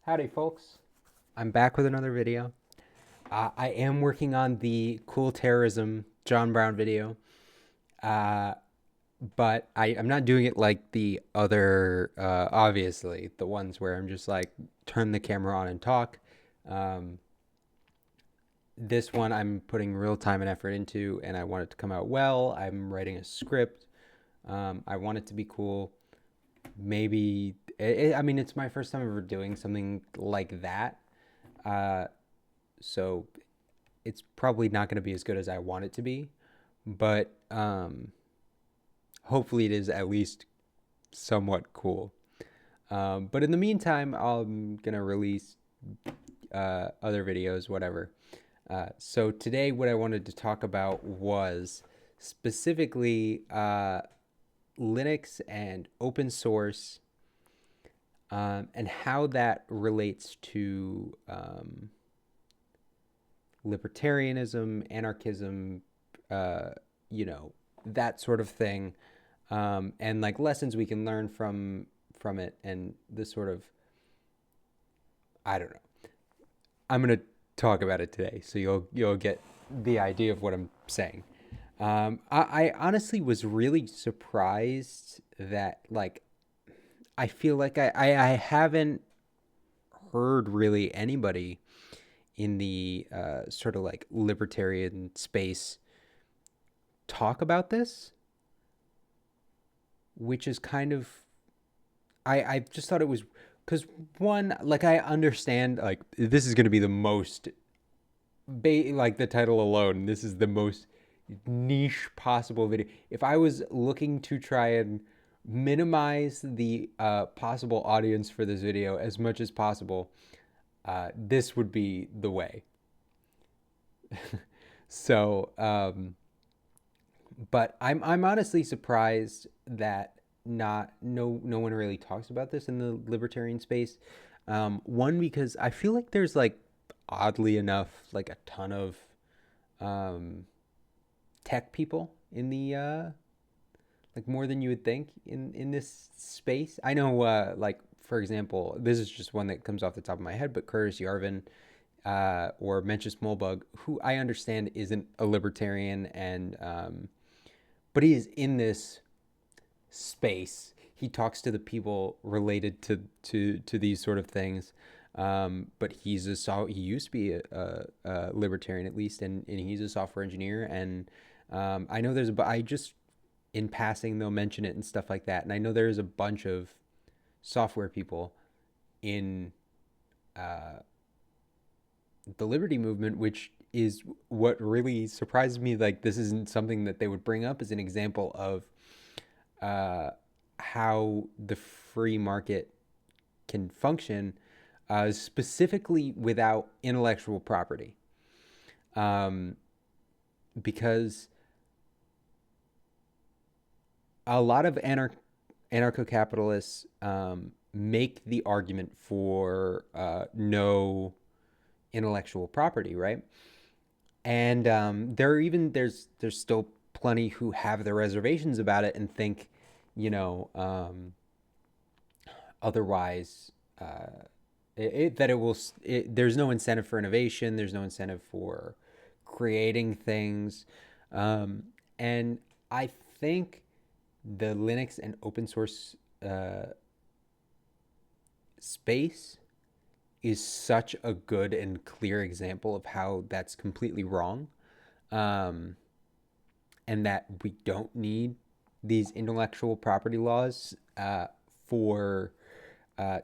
Howdy, folks. I'm back with another video. I am working on the Cool Terrorism John Brown video, uh, but I'm not doing it like the other, obviously, the ones where I'm just like, turn the camera on and talk. Um, this one I'm putting real time and effort into, and I want it to come out well. I'm writing a script. I want it to be cool. Maybe, I mean, it's my first time ever doing something like that. Uh, so it's probably not going to be as good as I want it to be, but hopefully it is at least somewhat cool. But in the meantime, I'm going to release other videos, whatever. So today, what I wanted to talk about was specifically Linux and open source, and how that relates to libertarianism, anarchism, uh, that sort of thing, and like lessons we can learn from it, and this sort of, I don't know. I'm gonna talk about it today, so you'll get the idea of what I'm saying. I honestly was really surprised that like I feel like I haven't heard really anybody in the sort of like libertarian space talk about this, which is kind of, I just thought it was, because one, like I understand like this is going to be the most like the title alone, this is the most niche possible video. If I was looking to try and minimize the possible audience for this video as much as possible, this would be the way. So, but I'm honestly surprised that no one really talks about this in the libertarian space. One, because I feel like there's like oddly enough like a ton of um, tech people in the like more than you would think in this space. I know like for example, this is just one that comes off the top of my head, but Curtis Yarvin, or Mencius Moldbug, who I understand isn't a libertarian, and but he is in this space. He talks to the people related to these sort of things. But he used to be a libertarian at least, and he's a software engineer. And I know I just in passing they'll mention it and stuff like that. And I know there's a bunch of software people in uh, the liberty movement, which is what really surprises me. Like this isn't something that they would bring up as an example of uh, how the free market can function, specifically without intellectual property, um, because a lot of anarcho-capitalists make the argument for no intellectual property, right? And there's still plenty who have their reservations about it and think, you know, otherwise, that it will. There's no incentive for innovation. There's no incentive for creating things, and I think the Linux and open source space is such a good and clear example of how that's completely wrong, um, and that we don't need these intellectual property laws for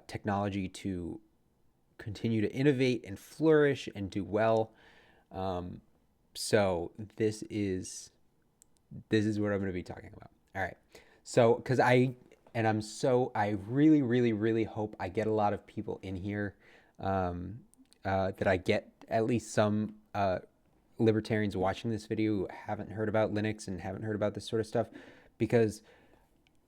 technology to continue to innovate and flourish and do well. Um, so this is what I'm going to be talking about. All right. So, because I really, really, really hope I get a lot of people in here, that I get at least some libertarians watching this video who haven't heard about Linux and haven't heard about this sort of stuff, because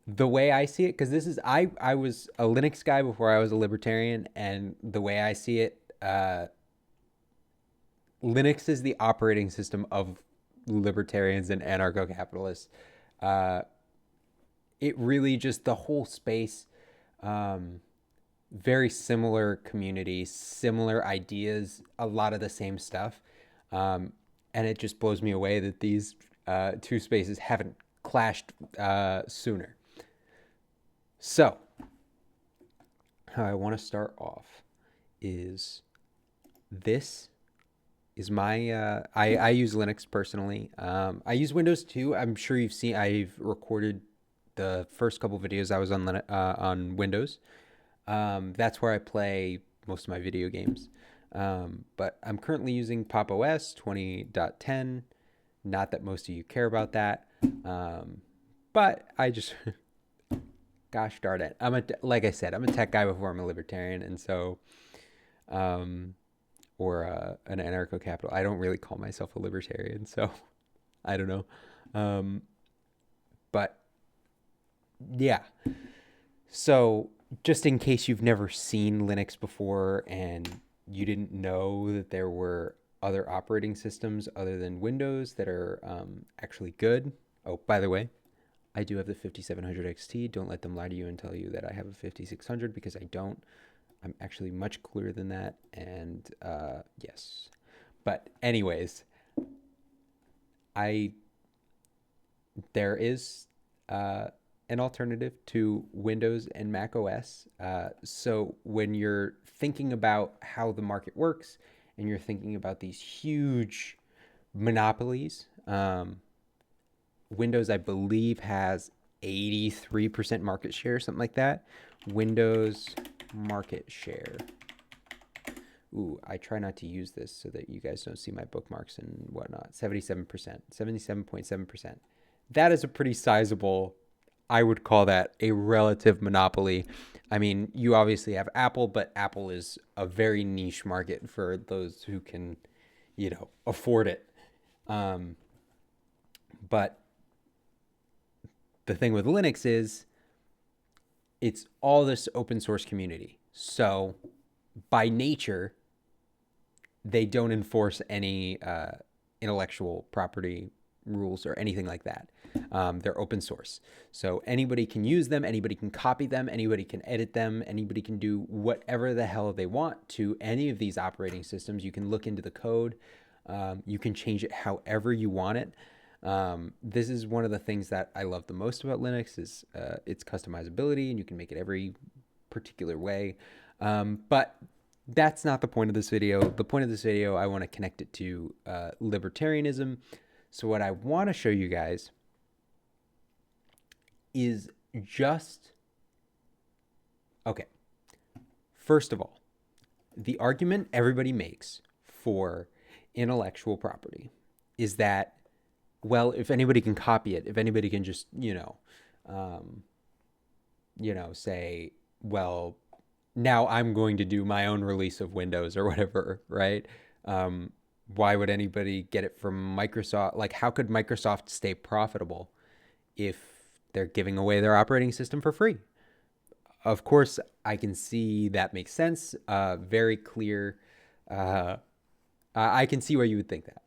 the way I see it, because I was a Linux guy before I was a libertarian, and the way I see it, Linux is the operating system of libertarians and anarcho-capitalists. Uh, it really just the whole space, um, very similar community, similar ideas, a lot of the same stuff. And it just blows me away that these two spaces haven't clashed sooner. So, how I want to start off is this is my I use Linux personally. I use Windows too. I'm sure you've seen I've recorded the first couple videos I was on Windows. That's where I play most of my video games. But I'm currently using Pop! OS 20.10. Not that most of you care about that. But I just, gosh darn it. Like I said, I'm a tech guy before I'm a libertarian. And so, or an anarcho-capital. I don't really call myself a libertarian. So I don't know. But yeah. So just in case you've never seen Linux before and you didn't know that there were other operating systems other than Windows that are actually good. Oh, by the way, I do have the 5700 XT. Don't let them lie to you and tell you that I have a 5600 because I don't. I'm actually much cooler than that. And yes. But anyways, there is an alternative to Windows and Mac OS. So when you're thinking about how the market works and you're thinking about these huge monopolies, Windows, I believe, has 83% market share, something like that. Windows market share. Ooh, I try not to use this so that you guys don't see my bookmarks and whatnot. 77%, 77.7%. That is a pretty sizable, I would call that a relative monopoly. I mean, you obviously have Apple, but Apple is a very niche market for those who can, afford it. But the thing with Linux is it's all this open source community. So by nature, they don't enforce any intellectual property rules or anything like that. They're open source. So anybody can use them, anybody can copy them, anybody can edit them, anybody can do whatever the hell they want to any of these operating systems. You can look into the code. You can change it however you want it. This is one of the things that I love the most about Linux is its customizability, and you can make it every particular way. But that's not the point of this video. The point of this video, I want to connect it to libertarianism. So what I want to show you guys is okay. First of all, the argument everybody makes for intellectual property is that, well, if anybody can copy it, if anybody can just, say, well, now I'm going to do my own release of Windows or whatever, right? Why would anybody get it from Microsoft? Like, how could Microsoft stay profitable if they're giving away their operating system for free? Of course, I can see that makes sense. Very clear. I can see where you would think that.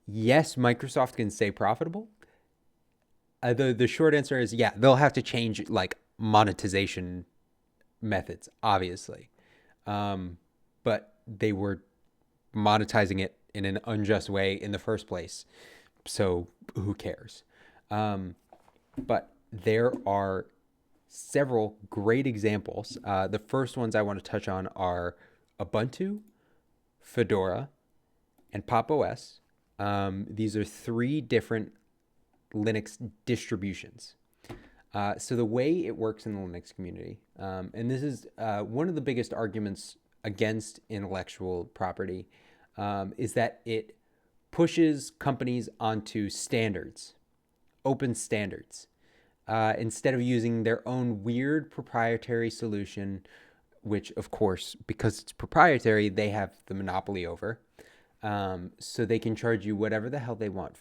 Yes, Microsoft can stay profitable. The short answer is, yeah, they'll have to change like monetization methods, obviously. But they were monetizing it in an unjust way in the first place. So who cares? But there are several great examples. The first ones I want to touch on are Ubuntu, Fedora, and Pop! OS. These are three different Linux distributions. So the way it works in the Linux community, and this is one of the biggest arguments against intellectual property, is that it pushes companies onto standards, open standards, instead of using their own weird proprietary solution, which, of course, because it's proprietary, they have the monopoly over. So they can charge you whatever the hell they want,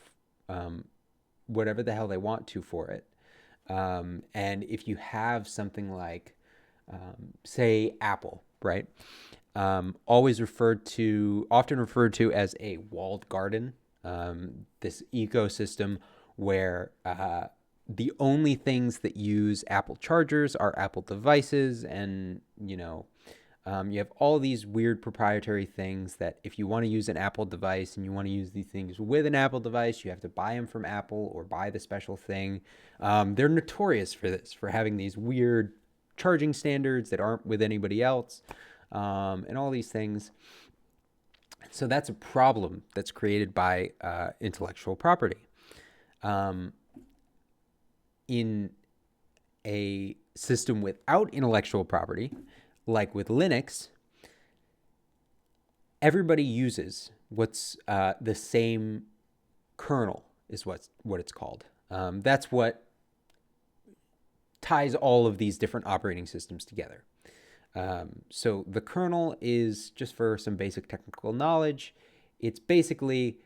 to for it. And if you have something like, say, Apple, right? Often referred to as a walled garden, this ecosystem where the only things that use Apple chargers are Apple devices, and you have all these weird proprietary things that if you want to use an Apple device and you want to use these things with an Apple device, you have to buy them from Apple or buy the special thing. They're notorious for this, for having these weird charging standards that aren't with anybody else, and all these things. So that's a problem that's created by intellectual property. In a system without intellectual property, like with Linux, everybody uses what's the same kernel, is what it's called. That's what ties all of these different operating systems together. So the kernel is, just for some basic technical knowledge, it's basically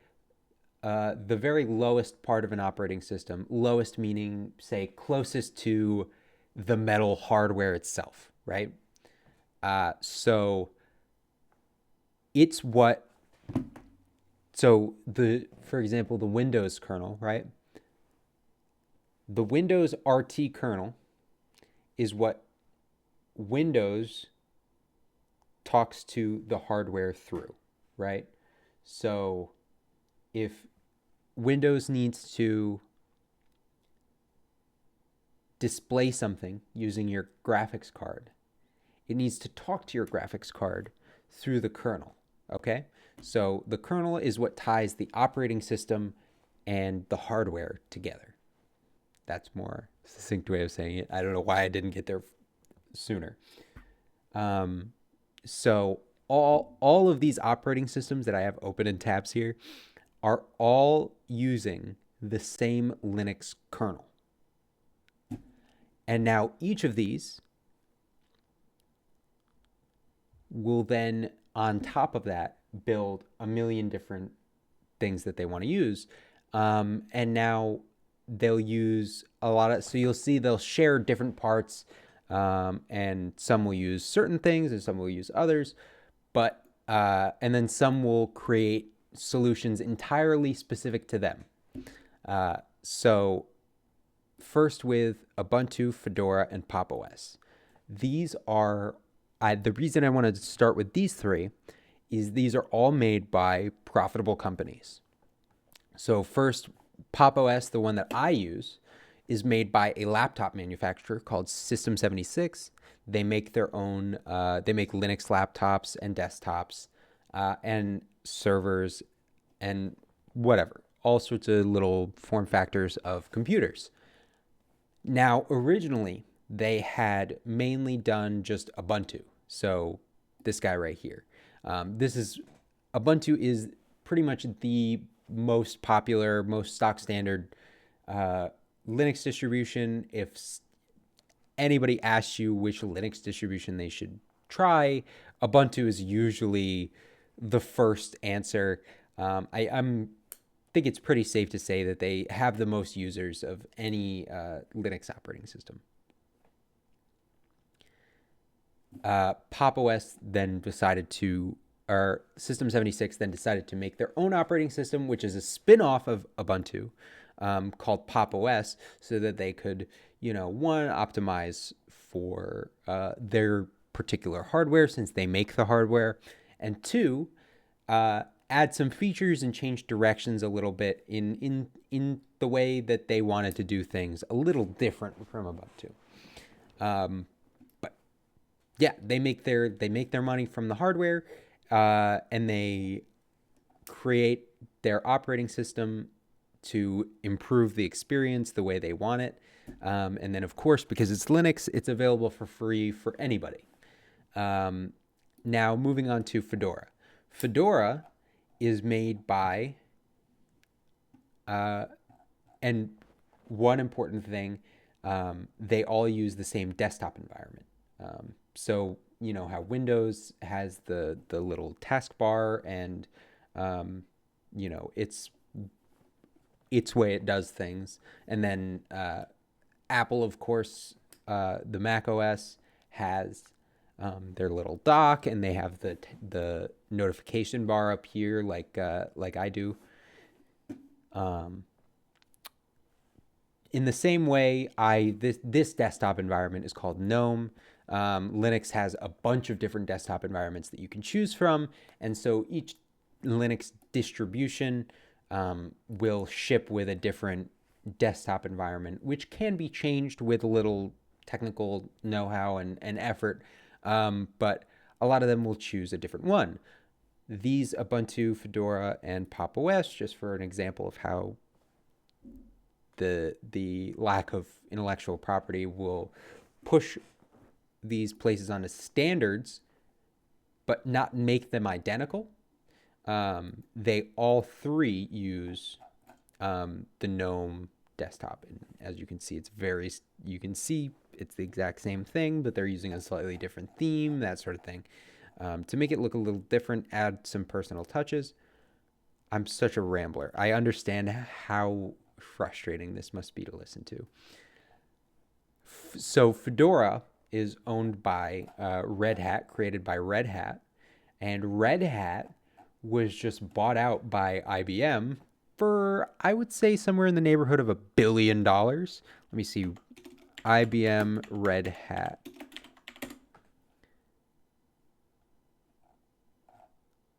the very lowest part of an operating system. Lowest meaning, say, closest to the metal hardware itself, right? So it's what, so for example, the Windows kernel, right? The Windows RT kernel is what Windows talks to the hardware through, right? So if Windows needs to display something using your graphics card, it needs to talk to your graphics card through the kernel, okay? So the kernel is what ties the operating system and the hardware together. That's more succinct way of saying it. I don't know why I didn't get there sooner. So all of these operating systems that I have open in tabs here are all using the same Linux kernel. And now each of these will then, on top of that, build a million different things that they want to use. And now they'll use a lot of, so you'll see they'll share different parts, and some will use certain things and some will use others, but and then some will create solutions entirely specific to them. So first with Ubuntu, Fedora, and Pop! OS. These are, the reason I wanted to start with these three is these are all made by profitable companies. So first, Pop! OS, the one that I use, is made by a laptop manufacturer called System 76. They make their own, they make Linux laptops and desktops, and servers and whatever, all sorts of little form factors of computers. Now, originally, they had mainly done just Ubuntu. So this guy right here. Ubuntu is pretty much the most popular, most stock standard Linux distribution. If anybody asks you which Linux distribution they should try, Ubuntu is usually the first answer. I think it's pretty safe to say that they have the most users of any Linux operating system. Pop! OS then decided to, or System 76 then decided to make their own operating system, which is a spin-off of Ubuntu, called Pop! OS, so that they could, one, optimize for their particular hardware since they make the hardware, and two, add some features and change directions a little bit in the way that they wanted to do things a little different from Ubuntu. But yeah, they make their money from the hardware, and they create their operating system to improve the experience the way they want it. And then, of course, because it's Linux, it's available for free for anybody. Now, moving on to Fedora. Fedora is made by, and one important thing, they all use the same desktop environment. So, how Windows has the little taskbar and, its way it does things. And then Apple, of course, the Mac OS has their little dock, and they have the notification bar up here, like I do. in the same way, this desktop environment is called GNOME. Linux has a bunch of different desktop environments that you can choose from, and so each Linux distribution will ship with a different desktop environment, which can be changed with a little technical know-how and effort, but a lot of them will choose a different one. These Ubuntu, Fedora, and Pop! OS, just for an example of how the lack of intellectual property will push these places onto standards, but not make them identical. They all three use the GNOME desktop, and as you can see, it's the exact same thing, but they're using a slightly different theme, that sort of thing, to make it look a little different, add some personal touches. I'm such a rambler. I understand how frustrating this must be to listen to. So Fedora is owned by Red Hat, created by Red Hat, and Red Hat was just bought out by IBM for, I would say, somewhere in the neighborhood of $1 billion. Let me see. IBM Red Hat.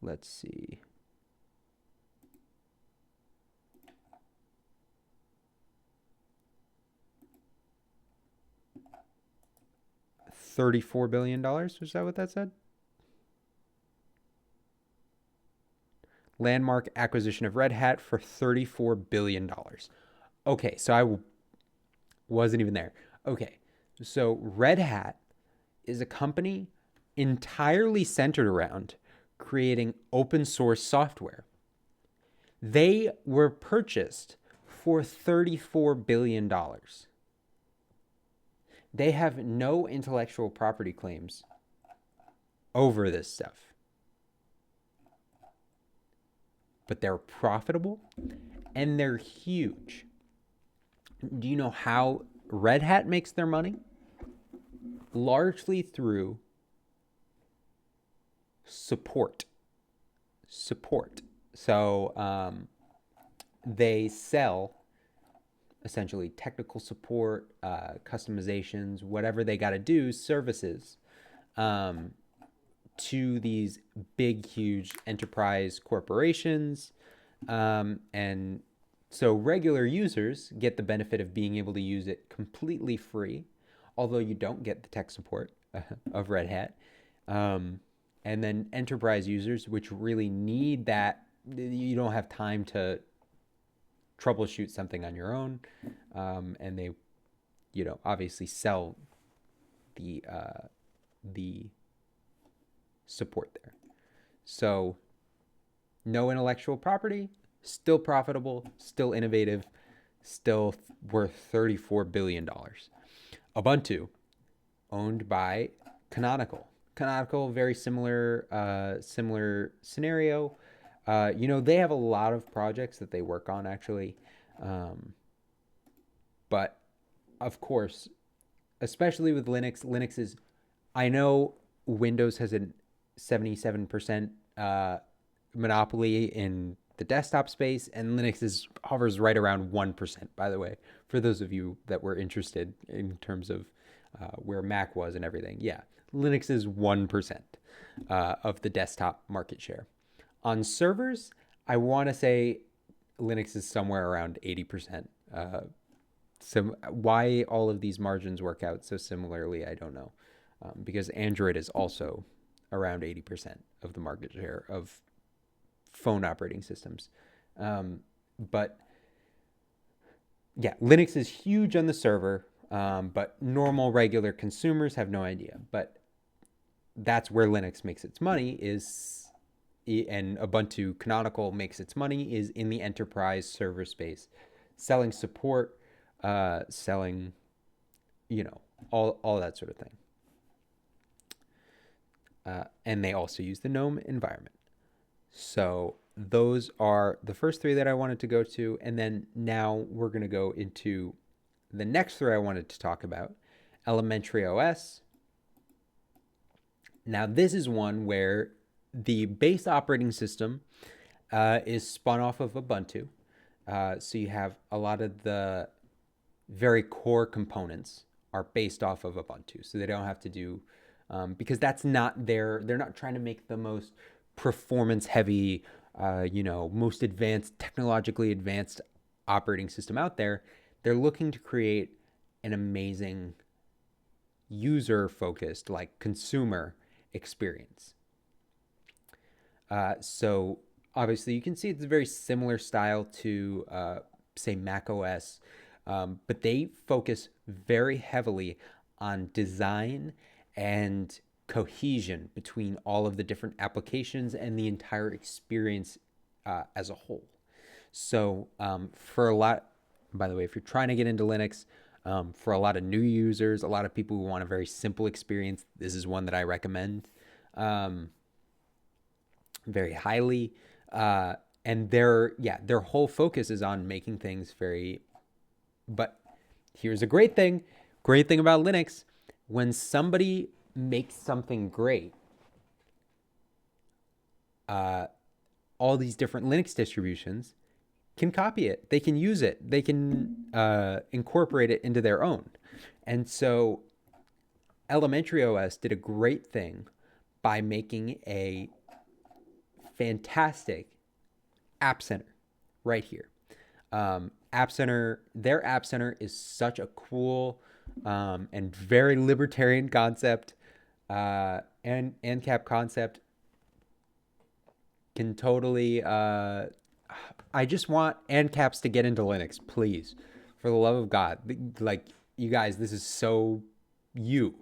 Let's see. $34 billion. Was that what that said? Landmark acquisition of Red Hat for $34 billion. Okay, so I wasn't even there. Okay, so Red Hat is a company entirely centered around creating open source software. They were purchased for $34 billion. They have no intellectual property claims over this stuff. But they're profitable and they're huge. Do you know how Red Hat makes their money? Largely through support. So they sell essentially technical support, customizations, whatever they got to do, services to these big, huge enterprise corporations. And so regular users get the benefit of being able to use it completely free, although you don't get the tech support of Red Hat. And then enterprise users, which really need that, you don't have time to troubleshoot something on your own. And they, obviously sell the support there. So no intellectual property, still profitable, still innovative, still worth $34 billion. Ubuntu, owned by Canonical. Canonical, very similar scenario. They have a lot of projects that they work on, actually. But of course, especially with Linux is, I know Windows has a 77% monopoly in the desktop space, and Linux hovers right around 1%, by the way, for those of you that were interested in terms of where Mac was and everything. Yeah, Linux is 1% of the desktop market share. On servers, I want to say Linux is somewhere around 80%. So why all of these margins work out so similarly, I don't know. Because Android is also around 80% of the market share of phone operating systems. But yeah, Linux is huge on the server, but normal, regular consumers have no idea. But that's where Linux makes its money and Ubuntu Canonical makes its money is in the enterprise server space, selling support, selling, all that sort of thing. And they also use the GNOME environment. So those are the first three that I wanted to go to. And then now we're going to go into the next three I wanted to talk about, Elementary OS. Now, this is one where the base operating system is spun off of Ubuntu. So you have a lot of the very core components are based off of Ubuntu. So they don't have to do, because that's not they're not trying to make the most performance heavy, most advanced, technologically advanced operating system out there. They're looking to create an amazing user focused, like consumer experience. So obviously you can see it's a very similar style to, say, Mac OS, but they focus very heavily on design and cohesion between all of the different applications and the entire experience as a whole. So for a lot, by the way, if you're trying to get into Linux, for a lot of new users, a lot of people who want a very simple experience, this is one that I recommend very highly. And their whole focus is on making things very. But here's a great thing about Linux: when somebody makes something great, all these different Linux distributions can copy it. They can use it. They can incorporate it into their own. And so Elementary OS did a great thing by making a fantastic app center right here. App Center, their App Center is such a cool and very libertarian concept, and ANCAP concept. Can totally. I just want ANCAPs to get into Linux, please, for the love of God. Like, you guys, this is so you.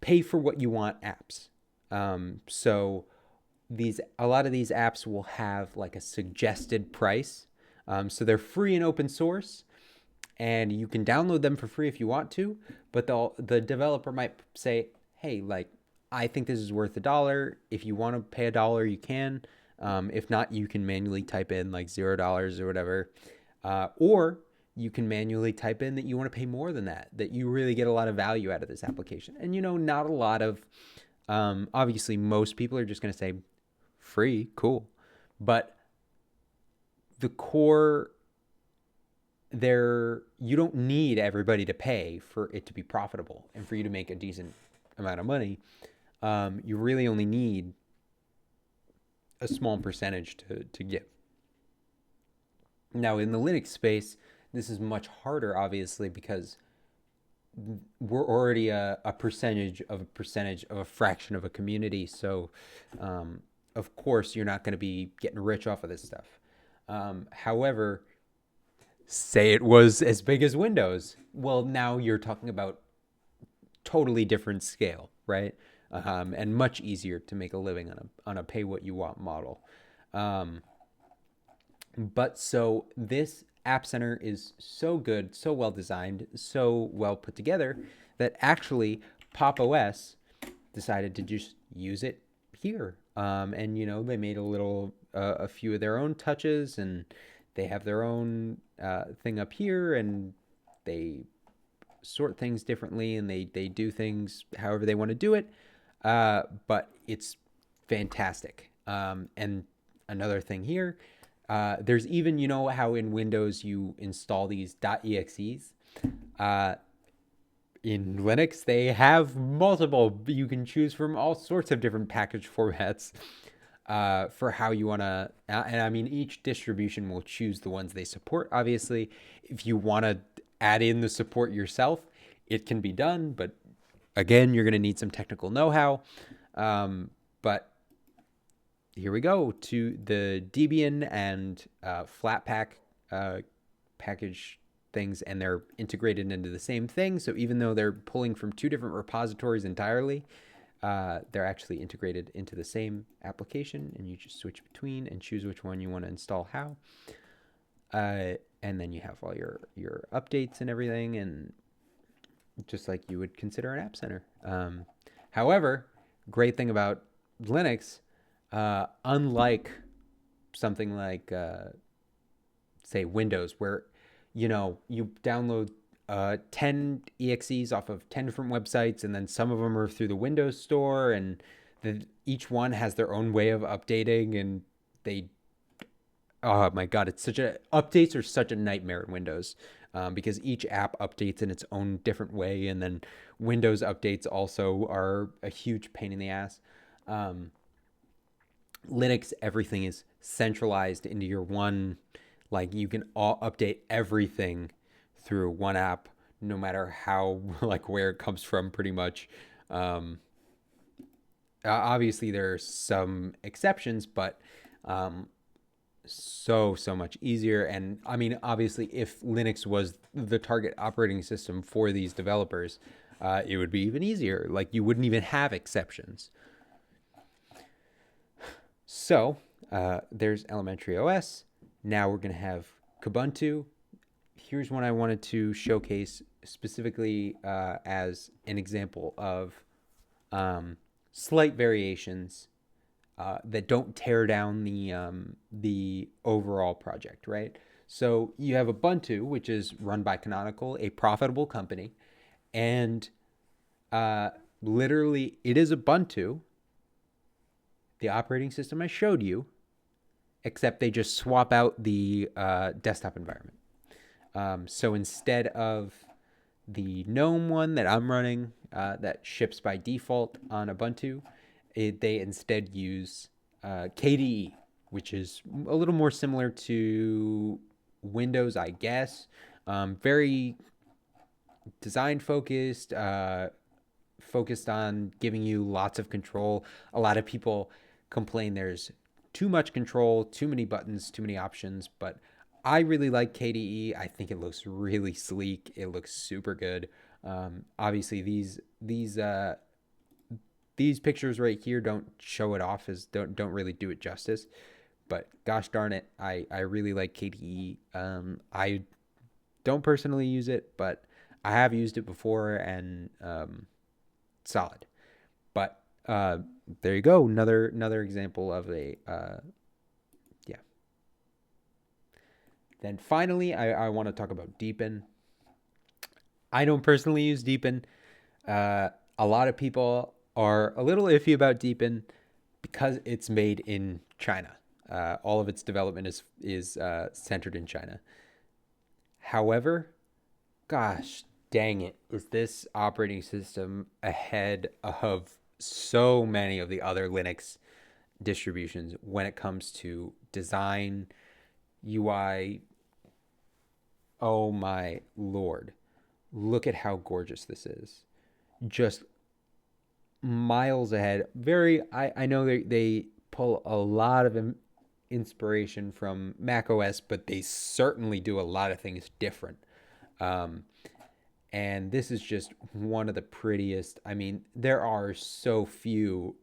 Pay for what you want apps. So a lot of these apps will have like a suggested price. So they're free and open source, and you can download them for free if you want to, but the developer might say, hey, like, I think this is worth $1. If you want to pay $1, you can. If not, you can manually type in like $0 or whatever. Or you can manually type in that you want to pay more than that you really get a lot of value out of this application. And, not a lot of, obviously most people are just going to say free, cool. But the core you don't need everybody to pay for it to be profitable and for you to make a decent amount of money. You really only need a small percentage to give. Now, in the Linux space, this is much harder, obviously, because we're already a percentage of a fraction of a community. So, of course, you're not going to be getting rich off of this stuff. However, say it was as big as Windows. Well, now you're talking about totally different scale, right? And much easier to make a living on a pay what you want model. But so this App Center is so good, so well designed, so well put together that actually Pop! OS decided to just use it here. And they made a few of their own touches, and they have their own thing up here, and they sort things differently, and they do things however they want to do it. But it's fantastic. And another thing here, there's even, how in Windows you install these .exes. In Linux, they have multiple. You can choose from all sorts of different package formats for how you want to. And I mean, each distribution will choose the ones they support, obviously. If you want to add in the support yourself, it can be done. But again, you're going to need some technical know-how. But here we go to the Debian and Flatpak package things, and they're integrated into the same thing. So even though they're pulling from two different repositories entirely, they're actually integrated into the same application, and you just switch between and choose which one you want to install how. And then you have all your updates and everything, and just like you would consider an app center. However, great thing about Linux, unlike something like, say, Windows, where, you download 10 exes off of 10 different websites, and then some of them are through the Windows Store, and each one has their own way of updating, and they Oh my God, updates are such a nightmare in Windows, because each app updates in its own different way, and then Windows updates also are a huge pain in the ass. Um, Linux, everything is centralized into your one, like you can all update everything through one app, no matter how like where it comes from, pretty much. Um, Obviously, there are some exceptions, but um, so much easier. And I mean, obviously, if Linux was the target operating system for these developers, it would be even easier. Like you wouldn't even have exceptions. So there's elementary OS. Now we're going to have Kubuntu. Here's one I wanted to showcase specifically as an example of um, slight variations that don't tear down the overall project, right? So you have Ubuntu, which is run by Canonical, a profitable company, and uh, literally it is Ubuntu, the operating system I showed you, except they just swap out the desktop environment. So instead of the GNOME one that I'm running that ships by default on Ubuntu, they instead use KDE, which is a little more similar to Windows, I guess. Very design focused, focused on giving you lots of control. A lot of people complain there's too much control, too many buttons, too many options, but I really like KDE. I think it looks really sleek. It looks super good. Obviously, these pictures right here don't show it off as don't really do it justice. But gosh darn it, I really like KDE. I don't personally use it, but I have used it before, and solid. But there you go, another example of a yeah. Then finally, I want to talk about Deepin. I don't personally use Deepin. A lot of people are a little iffy about Deepin because it's made in China. All of its development is centered in China. However, gosh dang it, is this operating system ahead of so many of the other Linux distributions when it comes to design, UI. Oh my lord. Look at how gorgeous this is. Just miles ahead. I know they pull a lot of inspiration from Mac OS, but they certainly do a lot of things different. Um, and this is just one of the prettiest. I mean, there are so few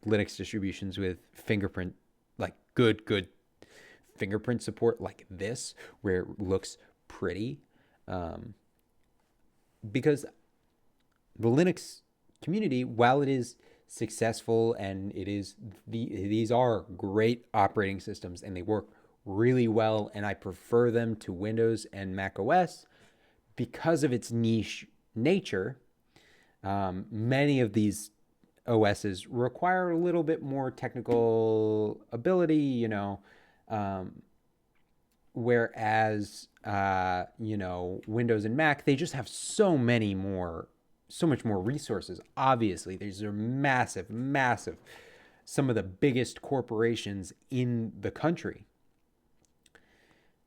Linux distributions with fingerprint, like good fingerprint support like this, where it looks pretty. Um, because the Linux community, while it is successful and these are great operating systems and they work really well, and I prefer them to Windows and Mac OS because of its niche nature. Many of these OSs require a little bit more technical ability, um, whereas Windows and Mac, they just have so much more resources. Obviously, these are massive, some of the biggest corporations in the country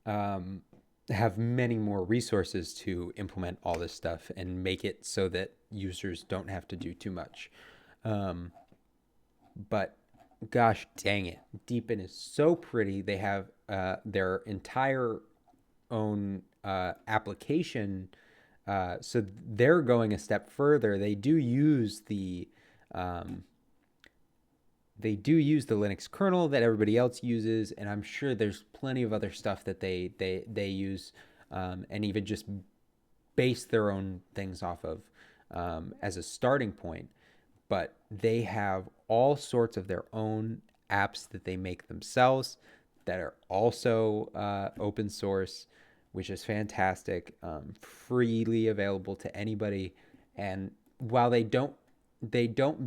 um, have many more resources to implement all this stuff and make it so that users don't have to do too much. Um, but gosh dang it, Deepin is so pretty. They have their entire own application. So they're going a step further. Um, they do use the Linux kernel that everybody else uses, and I'm sure there's plenty of other stuff that they use, and even just base their own things off of as a starting point. But they have all sorts of their own apps that they make themselves that are also open source, which is fantastic, freely available to anybody. And while they don't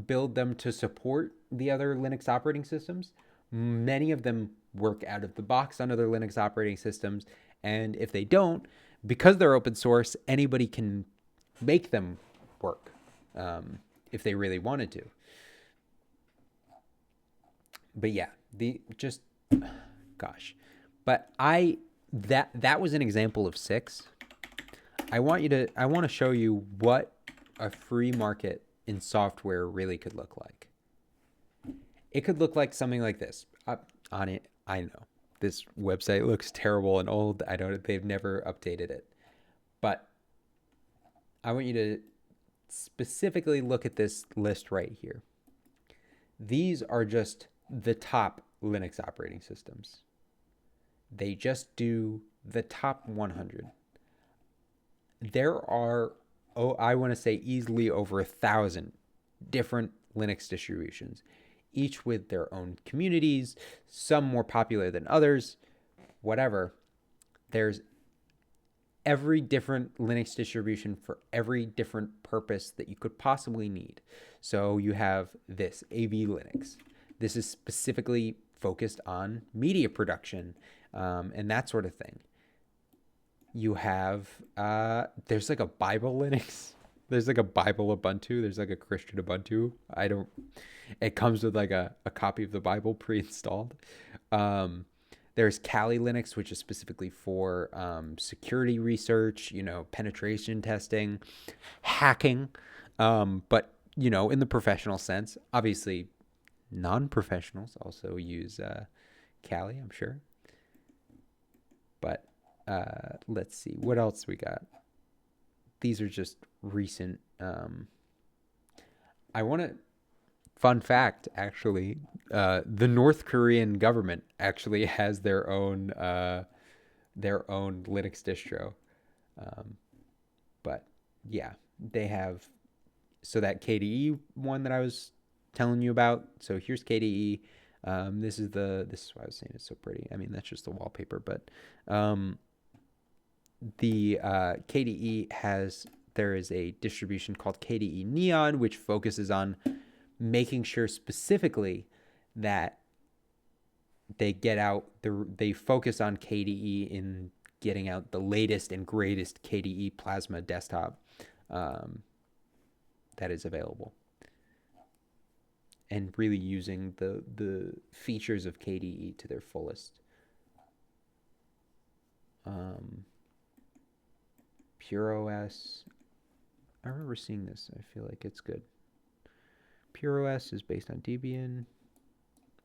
build them to support the other Linux operating systems, many of them work out of the box on other Linux operating systems. And if they don't, because they're open source, anybody can make them work if they really wanted to. But yeah, gosh. But that was an example of 6. I want to show you what a free market in software really could look like. It could look like something like this. On it, I know this website looks terrible and old. They've never updated it. But I want you to specifically look at this list right here. These are just the top Linux operating systems. They just do the top 100. There are, I want to say easily over 1,000 different Linux distributions, each with their own communities, some more popular than others, whatever. There's every different Linux distribution for every different purpose that you could possibly need. So you have this AV Linux. This is specifically focused on media production and that sort of thing. You have, there's like a Bible Linux. There's like a Bible Ubuntu. There's like a Christian Ubuntu. It comes with like a copy of the Bible pre-installed. There's Kali Linux, which is specifically for security research, penetration testing, hacking. But, in the professional sense, obviously non-professionals also use Kali, I'm sure. But let's see, what else we got? These are just recent. Fun fact, actually, the North Korean government actually has their own Linux distro. But yeah, they have. So that KDE one that I was telling you about. So here's KDE. This is why I was saying it's so pretty. I mean, that's just the wallpaper, but the KDE there is a distribution called KDE Neon, which focuses on making sure specifically that they focus on KDE in getting out the latest and greatest KDE Plasma desktop that is available, and really using the features of KDE to their fullest. PureOS, I remember seeing this. I feel like it's good. PureOS is based on Debian.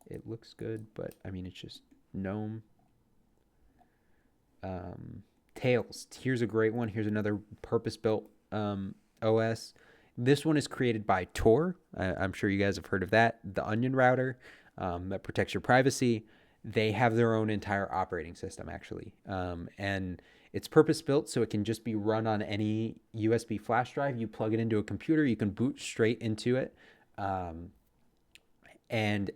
It looks good, but I mean, it's just GNOME. Tails. Here's a great one. Here's another purpose-built OS. This one is created by Tor. I'm sure you guys have heard of that. The Onion router that protects your privacy. They have their own entire operating system, actually. And it's purpose-built, so it can just be run on any USB flash drive. You plug it into a computer, you can boot straight into it. And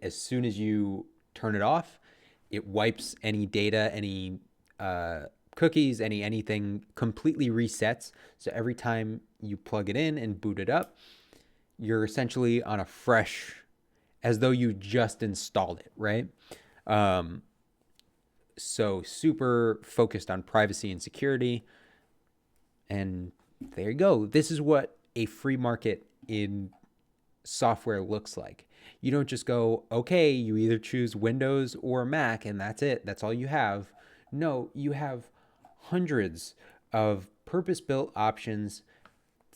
as soon as you turn it off, it wipes any data, any cookies, anything, completely resets. So every time you plug it in and boot it up, you're essentially on a fresh, as though you just installed it, right? So super focused on privacy and security. And there you go. This is what a free market in software looks like. You don't just go, okay, you either choose Windows or Mac and that's it. That's all you have. No, you have hundreds of purpose-built options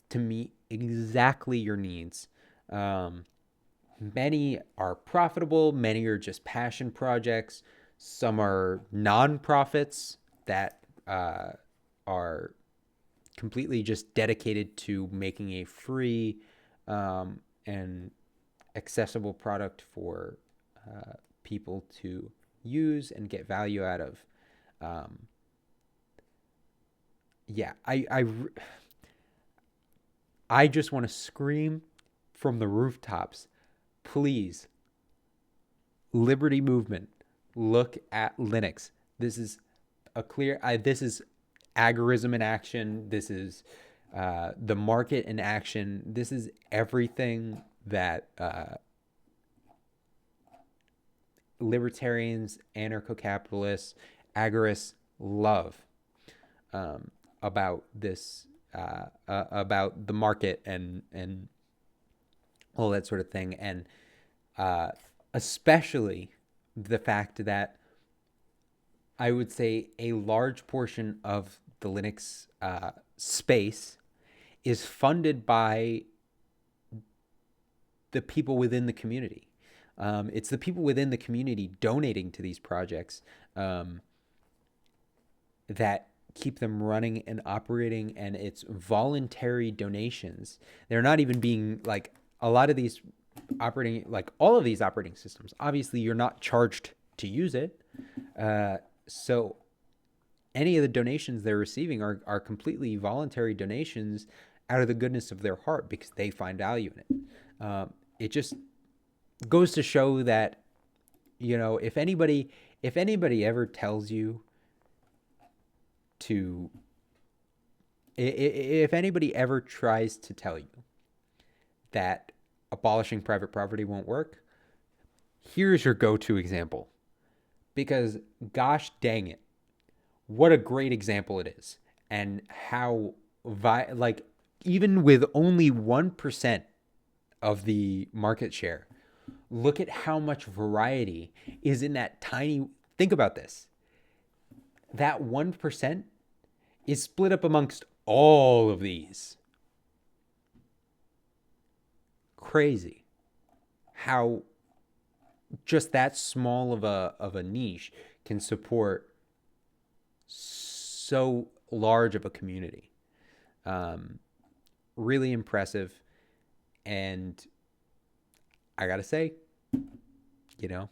to meet exactly your needs. Many are profitable. Many are just passion projects. Some are non-profits that are completely just dedicated to making a free and accessible product for people to use and get value out of. I just want to scream from the rooftops, please, Liberty Movement, look at Linux. This is this is agorism in action. This is the market in action. This is everything that libertarians, anarcho-capitalists, agorists love about this, about the market and all that sort of thing, and uh, especially the fact that I would say a large portion of the Linux space is funded by the people within the community. It's the people within the community donating to these projects um, that keep them running and operating, and it's voluntary donations. They're not even being like a lot of these operating, like all of these operating systems. Obviously, you're not charged to use it. So any of the donations they're receiving are completely voluntary donations out of the goodness of their heart because they find value in it. It just goes to show that, if anybody ever tells you to, if anybody ever tries to tell you that abolishing private property won't work, here's your go-to example. Because gosh dang it, what a great example it is, and how like even with only 1% of the market share, look at how much variety is in that tiny. Think about this. That 1% is split up amongst all of these. Crazy how just that small of a niche can support so large of a community. Really impressive. And I gotta say, you know,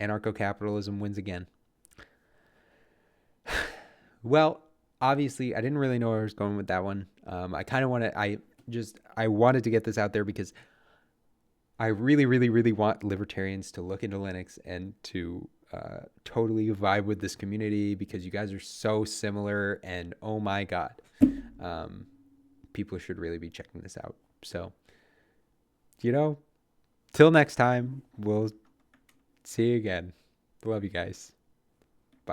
anarcho-capitalism wins again. Well, obviously, I didn't really know where I was going with that one. I kind of want to. I wanted to get this out there because I really, really, really want libertarians to look into Linux and to totally vibe with this community because you guys are so similar. And oh my God, people should really be checking this out. So, till next time, we'll see you again. Love you guys.